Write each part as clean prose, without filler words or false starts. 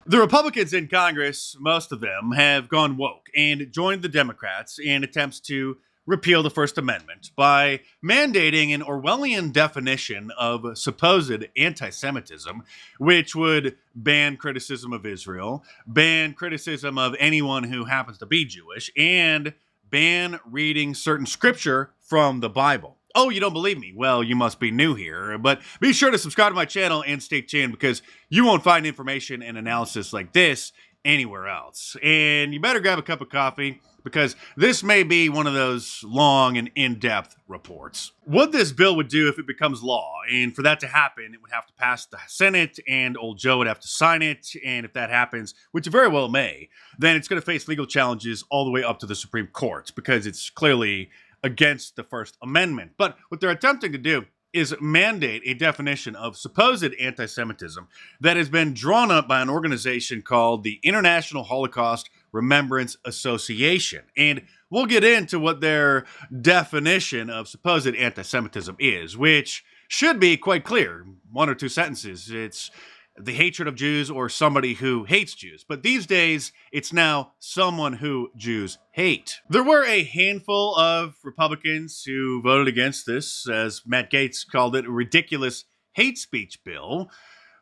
The Republicans in Congress, most of them, have gone woke and joined the Democrats in attempts to repeal the First Amendment by mandating an Orwellian definition of supposed anti-Semitism, which would ban criticism of Israel, ban criticism of anyone who happens to be Jewish, and ban reading certain scripture from the Bible. Oh, you don't believe me? Well, you must be new here. But be sure to subscribe to my channel and stay tuned because you won't find information and analysis like this anywhere else. And you better grab a cup of coffee because this may be one of those long and in-depth reports. What this bill would do if it becomes law, and for that to happen, it would have to pass the Senate, and old Joe would have to sign it, and if that happens, which very well may, then it's going to face legal challenges all the way up to the Supreme Court because it's clearly against the First Amendment. But what they're attempting to do is mandate a definition of supposed anti-Semitism that has been drawn up by an organization called the International Holocaust Remembrance Association. And we'll get into what their definition of supposed anti-Semitism is, which should be quite clear. One or two sentences. It's the hatred of Jews or somebody who hates Jews. But these days, it's now someone who Jews hate. There were a handful of Republicans who voted against this, as Matt Gaetz called it, a ridiculous hate speech bill.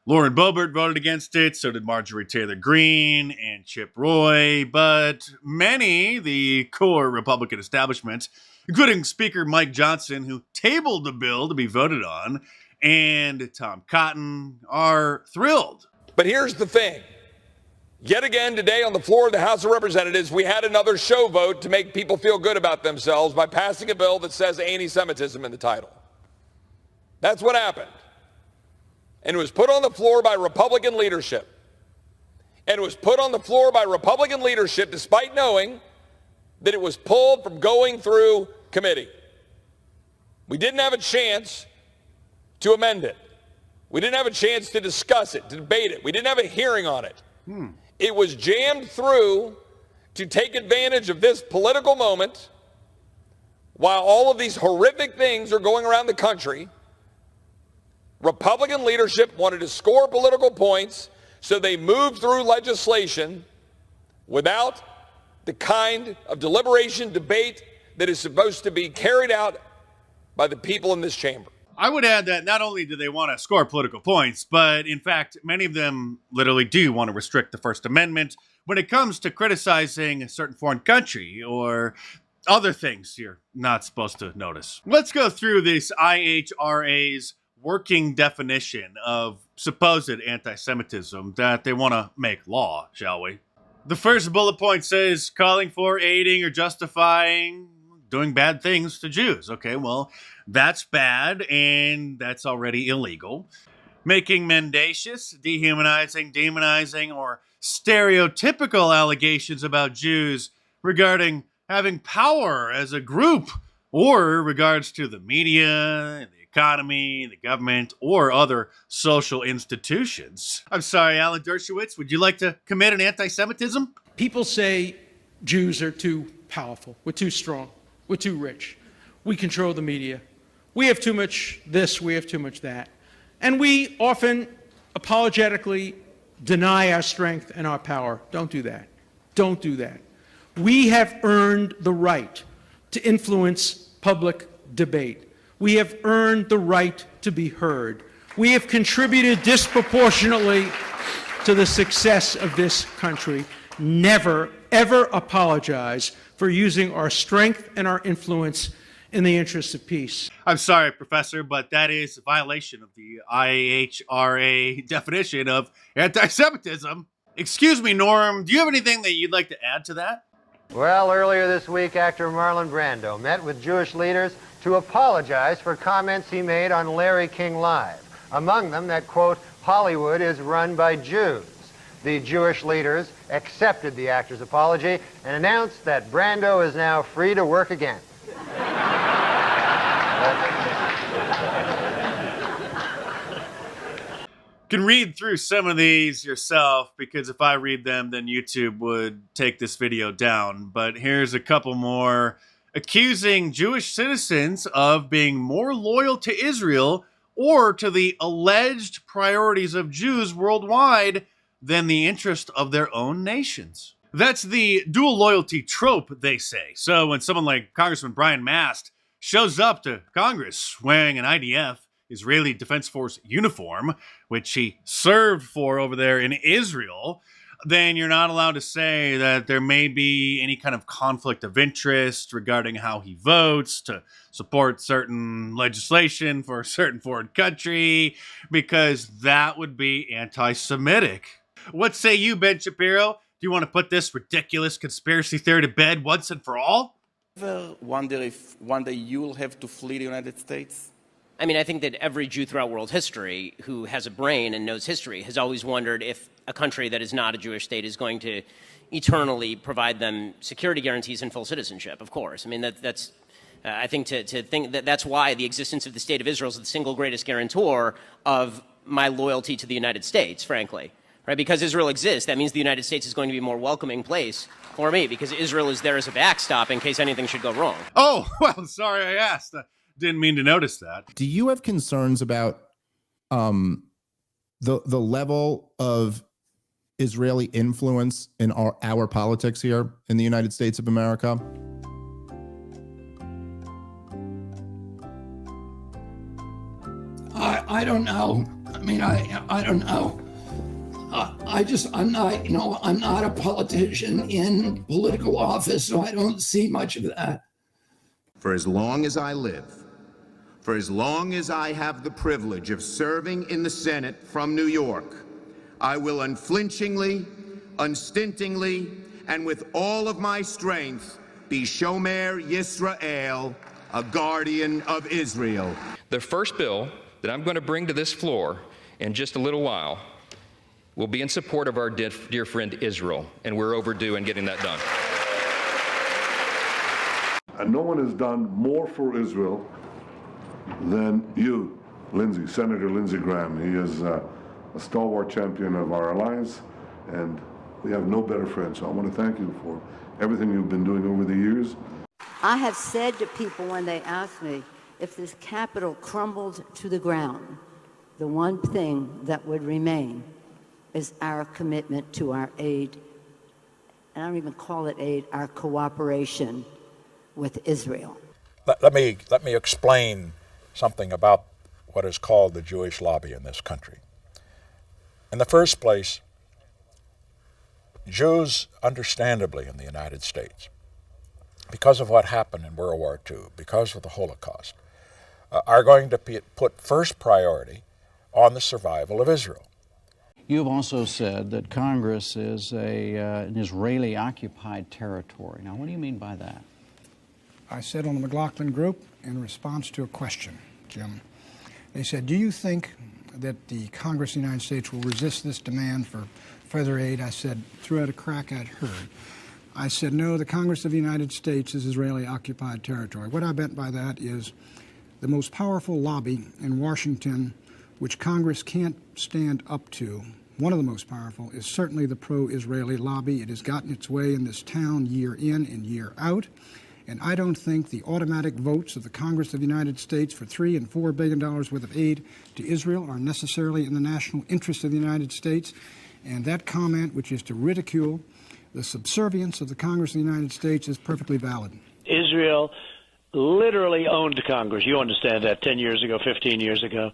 Lauren Boebert voted against it, so did Marjorie Taylor Greene and Chip Roy, but many, the core Republican establishment, including Speaker Mike Johnson, who tabled the bill to be voted on, and Tom Cotton, are thrilled. But here's the thing. Yet again today on the floor of the House of Representatives, we had another show vote to make people feel good about themselves by passing a bill that says anti-Semitism in the title. That's what happened. And it was put on the floor by Republican leadership. And it was put on the floor by Republican leadership despite knowing that it was pulled from going through committee. We didn't have a chance to amend it. We didn't have a chance to discuss it, to debate it. We didn't have a hearing on it. It was jammed through to take advantage of this political moment while all of these horrific things are going around the country. Republican leadership wanted to score political points, so they moved through legislation without the kind of deliberation, debate that is supposed to be carried out by the people in this chamber. I would add that not only do they want to score political points, but in fact, many of them literally do want to restrict the First Amendment when it comes to criticizing a certain foreign country or other things you're not supposed to notice. Let's go through this IHRA's working definition of supposed anti-Semitism that they want to make law, shall we? The first bullet point says calling for, aiding, or justifying doing bad things to Jews. Okay, well, that's bad, and that's already illegal. Making mendacious, dehumanizing, demonizing, or stereotypical allegations about Jews regarding having power as a group, or regards to the media, the economy, the government, or other social institutions. I'm sorry, Alan Dershowitz, would you like to commit an anti-Semitism? People say Jews are too powerful, we're too strong, we're too rich, we control the media, we have too much this, we have too much that. And we often apologetically deny our strength and our power. Don't do that. Don't do that. We have earned the right to influence public debate. We have earned the right to be heard. We have contributed disproportionately to the success of this country. Never, ever apologize for using our strength and our influence in the interest of peace. I'm sorry, Professor, but that is a violation of the IHRA definition of anti-Semitism. Excuse me, Norm, do you have anything that you'd like to add to that? Well, earlier this week, actor Marlon Brando met with Jewish leaders to apologize for comments he made on Larry King Live. Among them, that, quote, Hollywood is run by Jews. The Jewish leaders accepted the actor's apology and announced that Brando is now free to work again. You can read through some of these yourself, because if I read them, then YouTube would take this video down. But here's a couple more. Accusing Jewish citizens of being more loyal to Israel or to the alleged priorities of Jews worldwide than the interest of their own nations. That's the dual loyalty trope, they say. So when someone like Congressman Brian Mast shows up to Congress wearing an IDF, Israeli Defense Force uniform, which he served for over there in Israel, then you're not allowed to say that there may be any kind of conflict of interest regarding how he votes to support certain legislation for a certain foreign country, because that would be anti-Semitic. What say you, Ben Shapiro? Do you want to put this ridiculous conspiracy theory to bed once and for all? Ever wonder if one day you will have to flee the United States? I mean, I think that every Jew throughout world history who has a brain and knows history has always wondered if a country that is not a Jewish state is going to eternally provide them security guarantees and full citizenship, of course. I mean, that's I think to think that that's why the existence of the state of Israel is the single greatest guarantor of my loyalty to the United States, frankly. Right? Because Israel exists, that means the United States is going to be a more welcoming place for me, because Israel is there as a backstop in case anything should go wrong. Oh, well, sorry I asked. Didn't mean to notice that. Do you have concerns about the level of Israeli influence in our politics here in the United States of America? I don't know. I mean, I don't know. I'm not, I'm not a politician in political office, so I don't see much of that. For as long as I live, for as long as I have the privilege of serving in the Senate from New York, I will unflinchingly, unstintingly, and with all of my strength be Shomer Yisrael, a guardian of Israel. The first bill that I'm going to bring to this floor in just a little while will be in support of our dear friend Israel, and we're overdue in getting that done. And no one has done more for Israel than you, Lindsey, Senator Lindsey Graham. He is a stalwart champion of our alliance, and we have no better friend. So I want to thank you for everything you've been doing over the years. I have said to people when they ask me, if this Capitol crumbled to the ground, the one thing that would remain is our commitment to our aid, and I don't even call it aid, our cooperation with Israel. Let me explain something about what is called the Jewish lobby in this country. In the first place, Jews, understandably in the United States, because of what happened in World War II, because of the Holocaust, are going to put first priority on the survival of Israel. You've also said that Congress is an Israeli-occupied territory. Now, what do you mean by that? I said on the McLaughlin Group, in response to a question, Jim, they said, do you think that the Congress of the United States will resist this demand for further aid? I said, through a crack I'd heard. I said, no, the Congress of the United States is Israeli-occupied territory. What I meant by that is the most powerful lobby in Washington, which Congress can't stand up to, one of the most powerful, is certainly the pro-Israeli lobby. It has gotten its way in this town year in and year out. And I don't think the automatic votes of the Congress of the United States for $3 and $4 billion worth of aid to Israel are necessarily in the national interest of the United States. And that comment, which is to ridicule the subservience of the Congress of the United States, is perfectly valid. Israel literally owned Congress. You understand that 10 years ago, 15 years ago.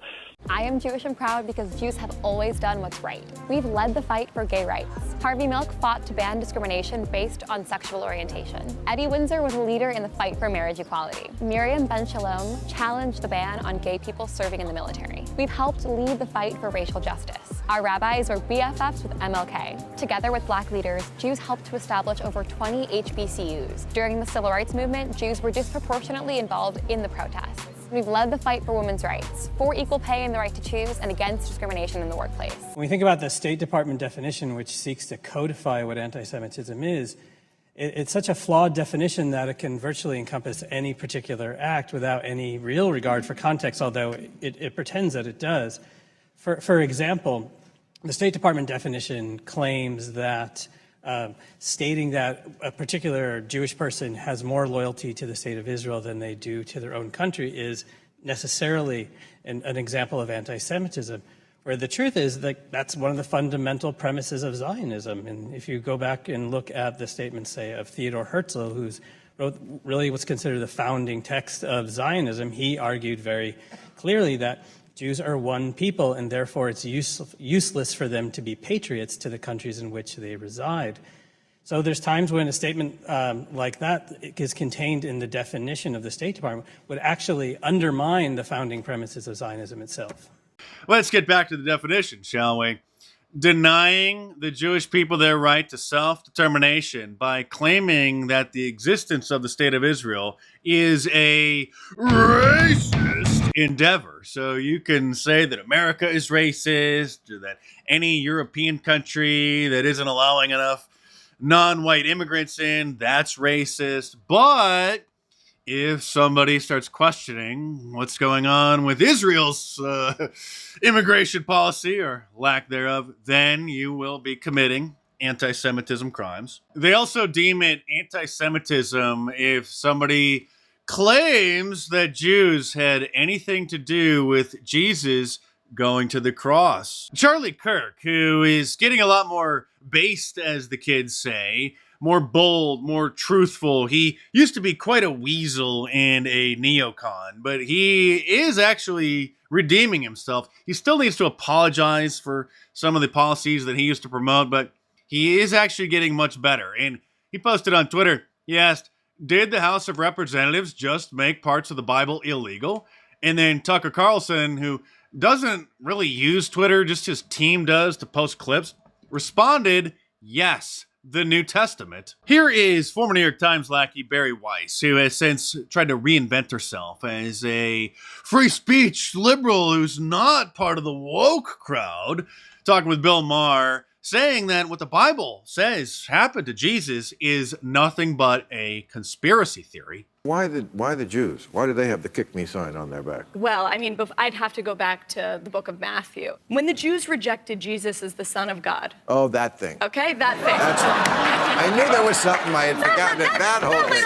I am Jewish and proud because Jews have always done what's right. We've led the fight for gay rights. Harvey Milk fought to ban discrimination based on sexual orientation. Eddie Windsor was a leader in the fight for marriage equality. Miriam Ben Shalom challenged the ban on gay people serving in the military. We've helped lead the fight for racial justice. Our rabbis were BFFs with MLK. Together with black leaders, Jews helped to establish over 20 HBCUs. During the civil rights movement, Jews were disproportionately involved in the protests. We've led the fight for women's rights, for equal pay and the right to choose, and against discrimination in the workplace. When we think about the State Department definition, which seeks to codify what anti-Semitism is, it's such a flawed definition that it can virtually encompass any particular act without any real regard for context, although it pretends that it does. For example, the State Department definition claims that stating that a particular Jewish person has more loyalty to the state of Israel than they do to their own country is necessarily an example of anti-Semitism, Where the truth is that that's one of the fundamental premises of Zionism. And if you go back and look at the statements, say, of Theodor Herzl, who's wrote really what's considered the founding text of Zionism, he argued very clearly that Jews are one people, and therefore it's useless for them to be patriots to the countries in which they reside. So there's times when a statement like that is contained in the definition of the State Department would actually undermine the founding premises of Zionism itself. Let's get back to the definition, shall we? Denying the Jewish people their right to self-determination by claiming that the existence of the State of Israel is a racist endeavor. So you can say that America is racist, or that any European country that isn't allowing enough non-white immigrants in, that's racist. But if somebody starts questioning what's going on with Israel's immigration policy or lack thereof, then you will be committing anti-Semitism crimes. They also deem it anti-Semitism if somebody claims that Jews had anything to do with Jesus going to the cross. Charlie Kirk, who is getting a lot more based, as the kids say, more bold, more truthful. He used to be quite a weasel and a neocon, but he is actually redeeming himself. He still needs to apologize for some of the policies that he used to promote, but he is actually getting much better. And he posted on Twitter, he asked, did the House of Representatives just make parts of the Bible illegal? And then Tucker Carlson, who doesn't really use Twitter, just his team does to post clips, responded, yes, the New Testament. Here is former New York Times lackey Barry Weiss, who has since tried to reinvent herself as a free speech liberal who's not part of the woke crowd, talking with Bill Maher, saying that what the Bible says happened to Jesus is nothing but a conspiracy theory. Why the Jews? Why do they have the kick me sign on their back? Well, I mean, I'd have to go back to the book of Matthew. When the Jews rejected Jesus as the Son of God. Oh, that thing. Okay, that thing. That's right. I knew there was something I had forgotten. That whole thing.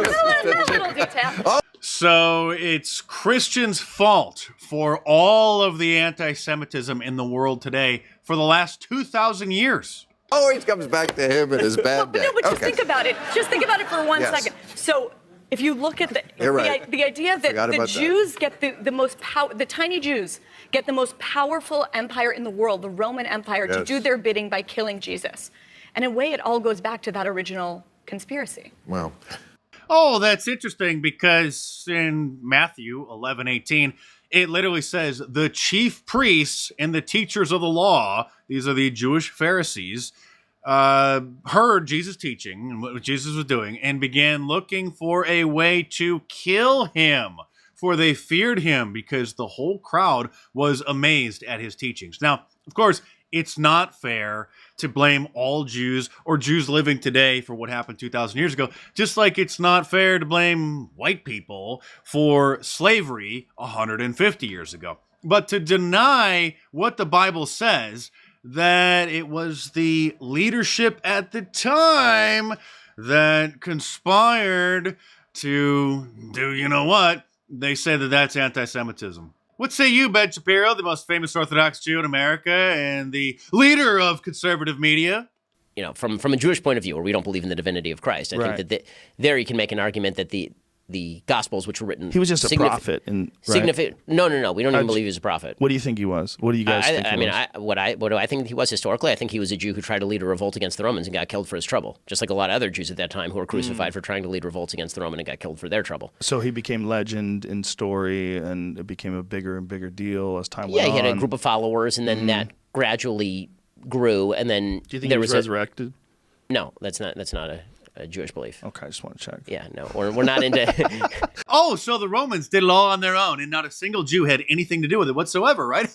A little detail. Oh. So it's Christians' fault for all of the anti-Semitism in the world today for the last 2,000 years. Always comes back to him and his bad day. No, but just think about it. Just think about it for one second. So if you look at the idea that the Jews get the most power, the tiny Jews get the most powerful empire in the world, the Roman Empire, to do their bidding by killing Jesus. And in a way, it all goes back to that original conspiracy. Wow. Oh, that's interesting, because in Matthew 11:18, it literally says the chief priests and the teachers of the law, these are the Jewish Pharisees, heard Jesus teaching and what Jesus was doing and began looking for a way to kill him, for they feared him because the whole crowd was amazed at his teachings. Now, of course, it's not fair to blame all Jews or Jews living today for what happened 2,000 years ago, just like it's not fair to blame white people for slavery 150 years ago. But to deny what the Bible says, that it was the leadership at the time that conspired to do you know what, they say that that's anti-Semitism. What say you, Ben Shapiro, the most famous Orthodox Jew in America and the leader of conservative media? You know, from a Jewish point of view, where we don't believe in the divinity of Christ, I think that there you can make an argument that the Gospels, which were written, he was just a prophet. No. We don't even believe he was a prophet. What do you think he was? What do you guys think he was? What do I think he was historically? I think he was a Jew who tried to lead a revolt against the Romans and got killed for his trouble, just like a lot of other Jews at that time who were crucified for trying to lead revolts against the Roman and got killed for their trouble. So he became legend in story, and it became a bigger and bigger deal as time went on. Yeah, he had a group of followers, and then that gradually grew, and then do you think he was resurrected? No, that's not a Jewish belief. Okay, I just want to check. Yeah, no, we're not into... Oh, so the Romans did it all on their own, and not a single Jew had anything to do with it whatsoever, right?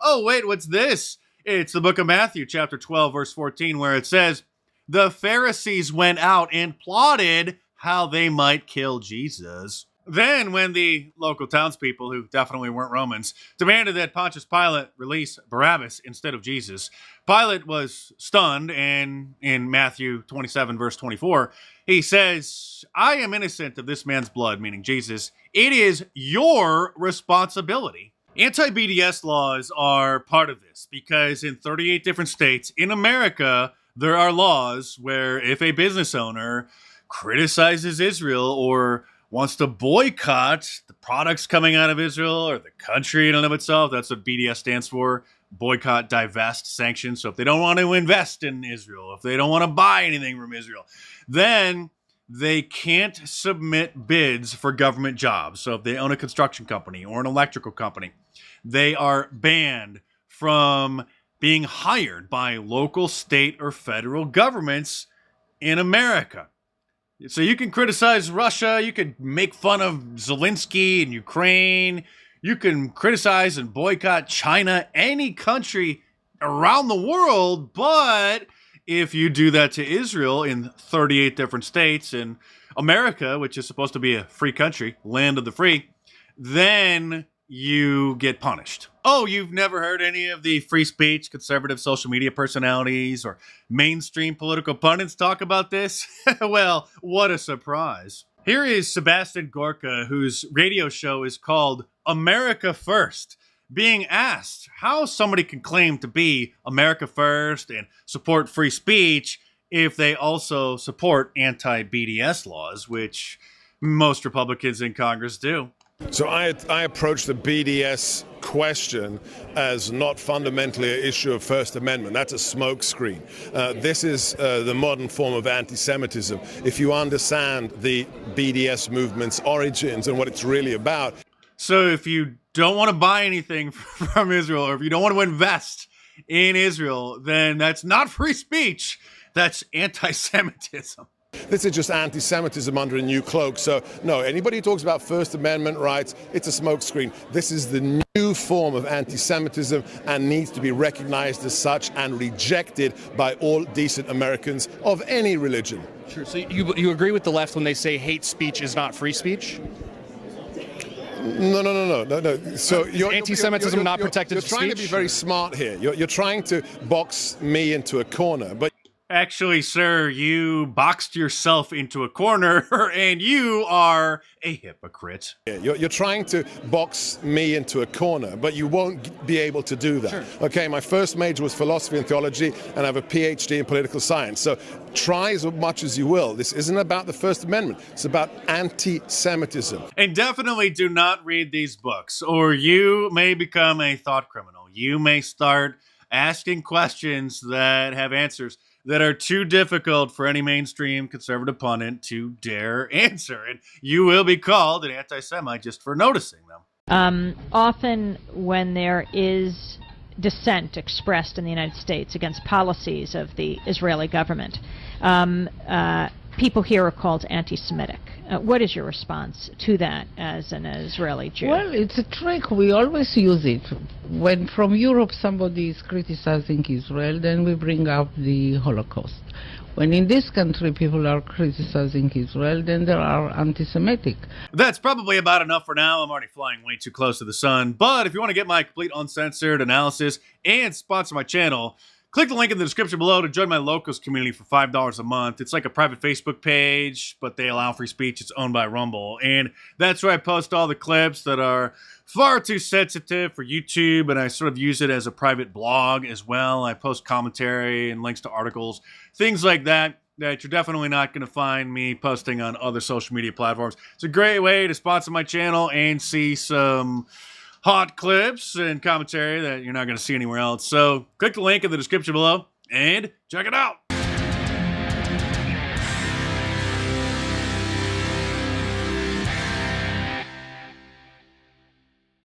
Oh, wait, what's this? It's the book of Matthew, chapter 12, verse 14, where it says, the Pharisees went out and plotted how they might kill Jesus. Then, when the local townspeople, who definitely weren't Romans, demanded that Pontius Pilate release Barabbas instead of Jesus, Pilate was stunned, and in Matthew 27, verse 24, he says, I am innocent of this man's blood, meaning Jesus. It is your responsibility. Anti-BDS laws are part of this because in 38 different states in America, there are laws where if a business owner criticizes Israel or wants to boycott the products coming out of Israel or the country in and of itself, that's what BDS stands for, boycott, divest, sanction. So if they don't want to invest in Israel, if they don't want to buy anything from Israel, then they can't submit bids for government jobs. So if they own a construction company or an electrical company, they are banned from being hired by local, state, or federal governments in America. So you can criticize Russia, you can make fun of Zelensky and Ukraine, you can criticize and boycott China, any country around the world, but if you do that to Israel in 38 different states in America, which is supposed to be a free country, land of the free, then you get punished. Oh, you've never heard any of the free speech, conservative social media personalities, or mainstream political pundits talk about this? Well, what a surprise. Here is Sebastian Gorka, whose radio show is called America First, being asked how somebody can claim to be America First and support free speech if they also support anti-BDS laws, which most Republicans in Congress do. So I approach the BDS question as not fundamentally an issue of First Amendment. That's a smokescreen. This is the modern form of anti-Semitism. If you understand the BDS movement's origins and what it's really about. So if you don't want to buy anything from Israel, or if you don't want to invest in Israel, then that's not free speech. That's anti-Semitism. This is just anti-Semitism under a new cloak. So, no, anybody who talks about First Amendment rights, it's a smokescreen. This is the new form of anti-Semitism and needs to be recognized as such and rejected by all decent Americans of any religion. Sure. So you agree with the left when they say hate speech is not free speech? No. So anti-Semitism not protected speech? You're trying to be very smart here. You're trying to box me into a corner, but actually, sir, you boxed yourself into a corner, and you are a hypocrite. You're trying to box me into a corner, but you won't be able to do that. Sure. Okay, my first major was philosophy and theology, and I have a PhD in political science. So try as much as you will. This isn't about the First Amendment. It's about anti-Semitism. And definitely do not read these books, or you may become a thought criminal. You may start asking questions that have answers that are too difficult for any mainstream conservative pundit to dare answer. And you will be called an anti-Semite just for noticing them. Often when there is dissent expressed in the United States against policies of the Israeli government, people here are called anti-Semitic. What is your response to that as an Israeli Jew? Well, it's a trick. We always use it. When from Europe somebody is criticizing Israel, then we bring up the Holocaust. When in this country people are criticizing Israel, then they are anti-Semitic. That's probably about enough for now. I'm already flying way too close to the sun. But if you want to get my complete uncensored analysis and sponsor my channel, click the link in the description below to join my Locals community for $5 a month. It's like a private Facebook page, but they allow free speech. It's owned by Rumble. And that's where I post all the clips that are far too sensitive for YouTube, and I sort of use it as a private blog as well. I post commentary and links to articles, things like that you're definitely not going to find me posting on other social media platforms. It's a great way to sponsor my channel and see some hot clips and commentary that you're not going to see anywhere else. So click the link in the description below and check it out.